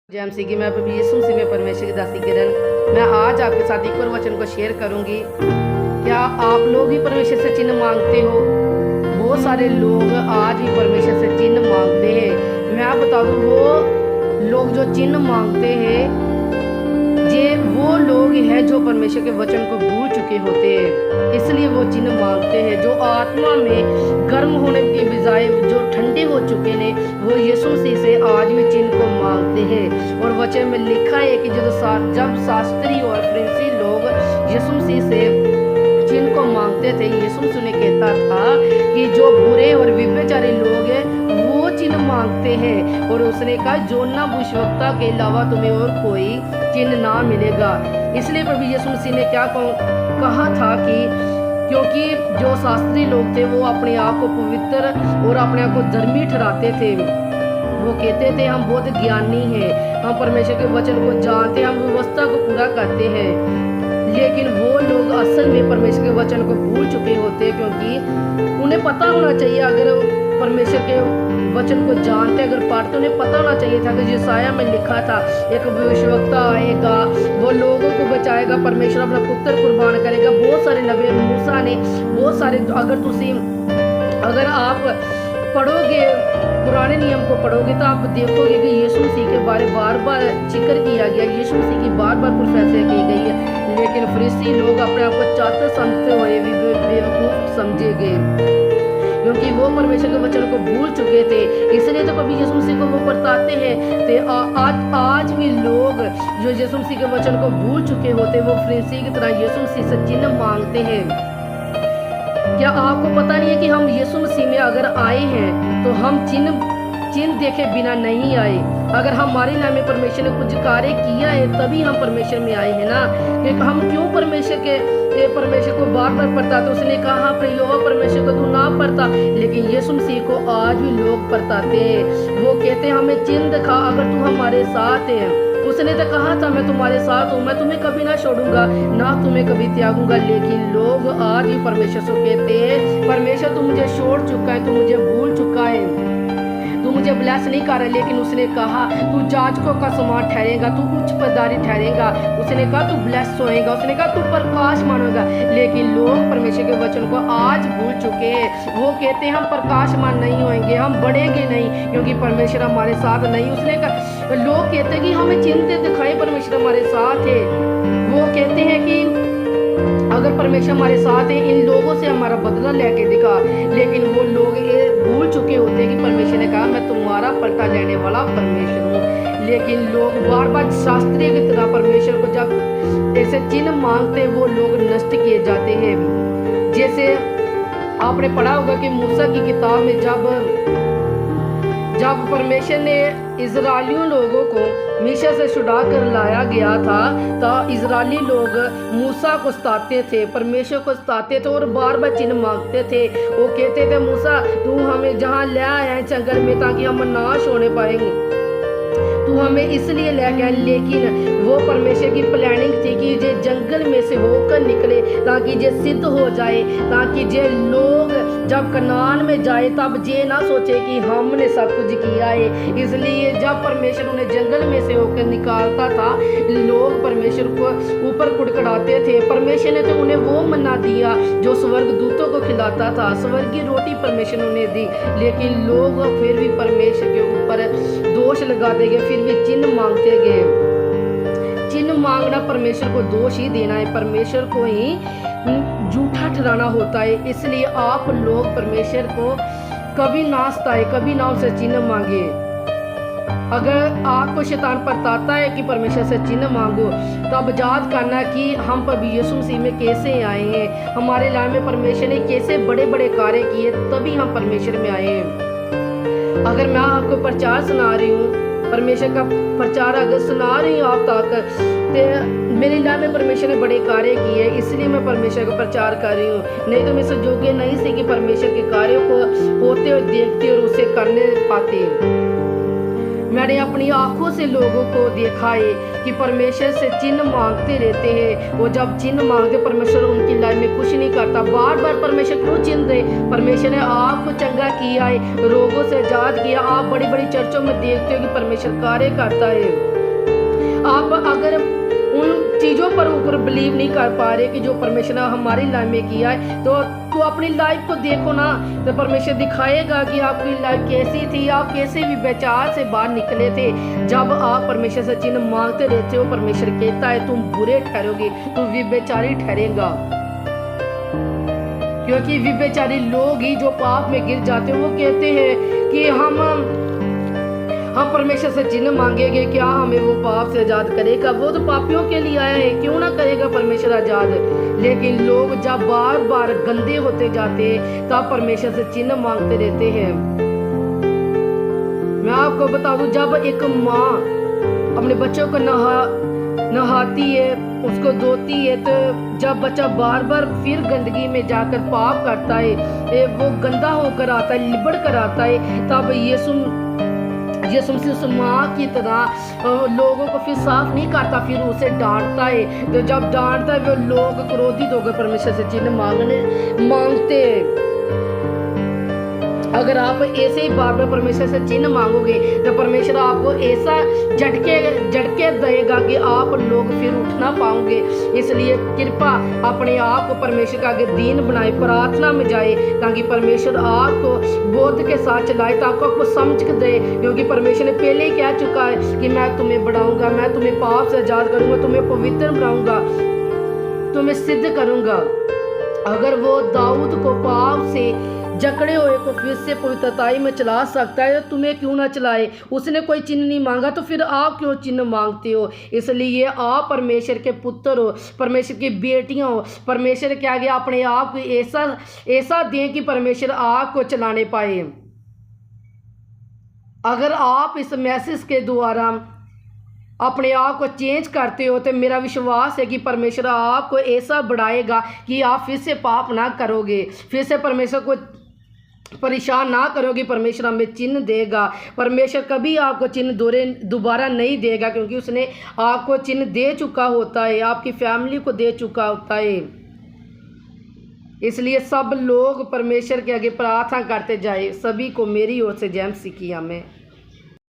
जय एमसी की मैं प्रभु यीशु मसीह में परमेश्वर की दासी किरण। मैं आज आपके साथ एक और वचन को शेयर करूंगी। क्या आप लोग भी परमेश्वर से चिन्ह मांगते हो? बहुत सारे लोग आज भी परमेश्वर से चिन्ह मांगते हैं। मैं बता दूं, वो लोग जो चिन्ह मांगते हैं ये वो लोग हैं जो परमेश्वर के वचन को भूल चुके होते हैं, इसलिए वो चिन्ह मांगते हैं। जो आत्मा में गर्म होने के बजाय जो ठंडे हो चुके हैं, वो यीशु मसीह से आज भी चिन्ह को मांगते हैं। और वचन में लिखा है कि जब शास्त्री और फरीसी लोग यीशु मसीह से चिन्ह को मांगते थे, यीशु मसीह ने कहता था कि जो बुरे और व्यभिचारी लोग हैं वो चिन्ह मांगते हैं। और उसने कहा योना भविष्यवक्ता के अलावा तुम्हें और कोई चिन्ह ना मिलेगा। इसलिए प्रभु यीशु मसीह ने क्या कहा था कि क्योंकि जो शास्त्री लोग थे वो अपने आप को पवित्र और अपने आप को धर्मी ठहराते थे। वो कहते थे हम बहुत ज्ञानी हैं, हम परमेश्वर के वचन को जानते हैं, हम व्यवस्था को पूरा करते हैं। लेकिन वो लोग असल में परमेश्वर के वचन को भूल चुके होते, क्योंकि उन्हें पता होना चाहिए, अगर परमेश्वर के वचन को जानते, अगर पढ़ते, उन्हें पता होना चाहिए था कि यशायाह में लिखा था एक भविष्यवक्ता आएगा, वो लोगों को बचाएगा, परमेश्वर अपना पुत्र कुर्बान करेगा। बहुत सारे नबी मूसा ने बहुत सारे, अगर आप पढ़ोगे पुराने नियम को पढ़ोगे तो आप देखोगे कि यीशु मसीह के बारे बार बार जिक्र किया गया, यीशु मसीह की बार बार प्रोफेसर की गई है। लेकिन फरीसी लोग अपने आप को चाहते समझते हुए भी बेवकूफ समझे गए, क्योंकि वो परमेश्वर के वचन को भूल चुके थे। इसलिए तो कभी यीशु मसीह को वो बताते हैं। आज भी लोग जो यीशु मसीह के वचन को भूल चुके होते, वो फरीसी की तरह यीशु मसीह से चिन्ह मांगते हैं। क्या आपको पता नहीं है कि हम यीशु मसीह में अगर आए हैं तो हम चिन्ह देखे बिना नहीं आए। अगर हमारे नाम में परमेश्वर ने कुछ कार्य किया है तभी हम परमेश्वर में आए हैं ना। कि हम क्यों परमेश्वर को बार बार परताते? उसने कहा यहोवा परमेश्वर को तू ना परता, लेकिन यीशु मसीह को आज भी लोग परताते हैं। वो कहते हैं हमें चिन्ह दिखा अगर तू हमारे साथ है। उसने तो कहा था मैं तुम्हारे साथ हूँ, मैं तुम्हें कभी ना छोड़ूंगा, ना तुम्हें कभी त्यागूंगा। लेकिन लोग आज भी परमेश्वर से कहते हैं परमेश्वर तू मुझे छोड़ चुका है, तू मुझे भूल चुका है, तू मुझे ब्लेस नहीं कर रहा। लेकिन उसने कहा तू जाजकों का समान ठहरेगा, तू उच्च पदारी ठहरेगा। उसने कहा तू ब्लेस होएगा, उसने कहा तू प्रकाशमान होगा। लेकिन लोग परमेश्वर के वचन को आज भूल चुके हैं। वो कहते हैं हम प्रकाशमान नहीं होंगे, हम बढ़ेंगे नहीं, क्योंकि परमेश्वर हमारे साथ नहीं। उसने कहा लोग कहते हैं कि हमें चिन्ह दिखाए परमेश्वर हमारे साथ है। वो कहते हैं कि अगर परमेश्वर हमारे साथ है इन लोगों से हमारा बदला लेके दिखा। लेकिन वो लोग ये भूल चुके होते हैं कि परमेश्वर ने कहा मैं तुम्हारा पलटा लेने वाला परमेश्वर हूँ। लेकिन लोग बार बार शास्त्रीय की तरह परमेश्वर को जब ऐसे चिन्ह मांगते वो लोग नष्ट किए जाते हैं। जैसे आपने पढ़ा होगा कि मूसा की किताब में जब परमेश्वर ने इजरायलियों लोगों को मिस्र से छुड़ा कर लाया गया था तो इजरायली लोग मूसा को सताते थे, परमेश्वर को सताते थे और बार बार चिन्ह मांगते थे। वो कहते थे मूसा तू हमें जहाँ ले आया है जंगल में ताकि हम नाश होने पाएंगे, तू हमें इसलिए ले गया। लेकिन वो परमेश्वर की प्लानिंग थी कि ये जंगल में से होकर निकले ताकि ये सिद्ध हो जाए, ताकि ये लोग जब कनान में जाए तब ये ना सोचे कि हमने सब कुछ किया है। इसलिए जब परमेश्वर उन्हें जंगल में से होकर निकालता था लोग परमेश्वर को ऊपर कुड़कुड़ाते थे। परमेश्वर ने तो उन्हें वो मन्ना दिया जो स्वर्ग दूतों को खिलाता था, स्वर्गीय रोटी परमेश्वर ने उन्हें दी। लेकिन लोग फिर भी परमेश्वर के ऊपर दोष लगा देंगे, फिर भी चिन्ह मांगते गए। चिन्ह मांगना परमेश्वर को दोष ही देना है, परमेश्वर को ही झूठा ठहराना होता है। इसलिए आप लोग परमेश्वर को कभी ना सताए, कभी ना उनसे चिन्ह मांगे। अगर आपको शैतान बताता है कि परमेश्वर से चिन्ह मांगो तो अब याद करना कि हम प्रभु यीशु मसीह में कैसे आए हैं, हमारे लाइफ में परमेश्वर ने कैसे बड़े बड़े कार्य किए, तभी हम परमेश्वर में आए हैं। अगर मैं आपको प्रचार सुना रही हूँ, परमेश्वर का प्रचार अगर सुना रही हूँ आप तक, तो मेरी लाइफ में परमेश्वर ने बड़े कार्य किए, इसलिए मैं परमेश्वर का प्रचार कर रही हूँ। नहीं तो मैं इस योग्य नहीं थी कि परमेश्वर के कार्यों को होते और देखते और उसे करने पाते। मैंने अपनी आंखों से लोगों को देखा है कि परमेश्वर से चिन्ह मांगते रहते हैं। वो जब चिन्ह मांगते परमेश्वर उनकी लाइफ में कुछ नहीं करता। बार बार परमेश्वर क्यों चिन्ह दे? परमेश्वर ने आपको चंगा किया है, रोगों से आजाद किया। आप बड़ी बड़ी चर्चों में देखते हो कि परमेश्वर कार्य करता है। आप अगर उन चीज़ों पर ऊपर बिलीव नहीं कर पा रहे कि जो परमेश्वर ने हमारी लाइफ में किया है, तो अपनी लाइफ को देखो ना, तो परमेश्वर दिखाएगा कि आपकी लाइफ कैसी थी, आप कैसे भी बेचार से बाहर निकले थे। जब आप परमेश्वर से चिन्ह मांगते रहते हो, परमेश्वर कहता है तुम बुरे ठहरोगे, तुम व्यभिचारी ठहरेगा। क्योंकि व्यभिचारी लोग ही जो पाप में गिर जाते हैं, वो कहते हैं कि हम परमेश्वर से चिन्ह मांगेंगे, क्या हमें वो पाप से आजाद करेगा? वो तो पापियों के लिए आया है, क्यों ना करेगा परमेश्वर आजाद। लेकिन लोग जब बार बार गंदे होते जाते हैं, तब परमेश्वर से चिन्ह मांगते रहते हैं। मैं आपको बता दूं, जब एक माँ अपने बच्चों को नहाती है, उसको धोती है, तो जब बच्चा बार बार फिर गंदगी में जाकर पाप करता है, वो गंदा होकर आता है, लिबड़ कर आता है, तब यीशु मसीह उस माँ की तरह लोगों को फिर साफ नहीं करता, फिर उसे डांटता है। तो जब डांटता है, वो लोग क्रोधित होकर परमेश्वर से चिन्ह मांगते हैं। अगर आप ऐसे ही बार बार परमेश्वर से चिन्ह मांगोगे, तो परमेश्वर आपको ऐसा झटके देगा कि आप लोग फिर उठ ना पाओगे। इसलिए कृपा अपने आप को परमेश्वर का आगे दीन बनाए, प्रार्थना में जाए, ताकि परमेश्वर आपको बोध के साथ चलाए, ताकि आपको समझ के दे। क्योंकि परमेश्वर ने पहले ही कह चुका है कि मैं तुम्हें बढ़ाऊंगा, मैं तुम्हें पाप से आजाद करूंगा, तुम्हें पवित्र बनाऊंगा, तुम्हें सिद्ध करूंगा। अगर वो दाऊद को पाप से जकड़े हुए को फिर से पवित्रताई में चला सकता है, तो तुम्हें क्यों ना चलाए? उसने कोई चिन्ह नहीं मांगा, तो फिर आप क्यों चिन्ह मांगते हो? इसलिए आप परमेश्वर के पुत्र हो, परमेश्वर की बेटियां हो। परमेश्वर के आगे अपने आप को ऐसा दें कि परमेश्वर आपको चलाने पाए। अगर आप इस मैसेज के द्वारा अपने आप को चेंज करते हो, तो मेरा विश्वास है कि परमेश्वर आपको ऐसा बढ़ाएगा कि आप फिर से पाप ना करोगे, फिर से परमेश्वर को परेशान ना करोगे। परमेश्वर हमें चिन्ह देगा। परमेश्वर कभी आपको चिन्ह दोबारा नहीं देगा, क्योंकि उसने आपको चिन्ह दे चुका होता है, आपकी फैमिली को दे चुका होता है। इसलिए सब लोग परमेश्वर के आगे प्रार्थना करते जाए। सभी को मेरी ओर से जय मसीह की आमीन।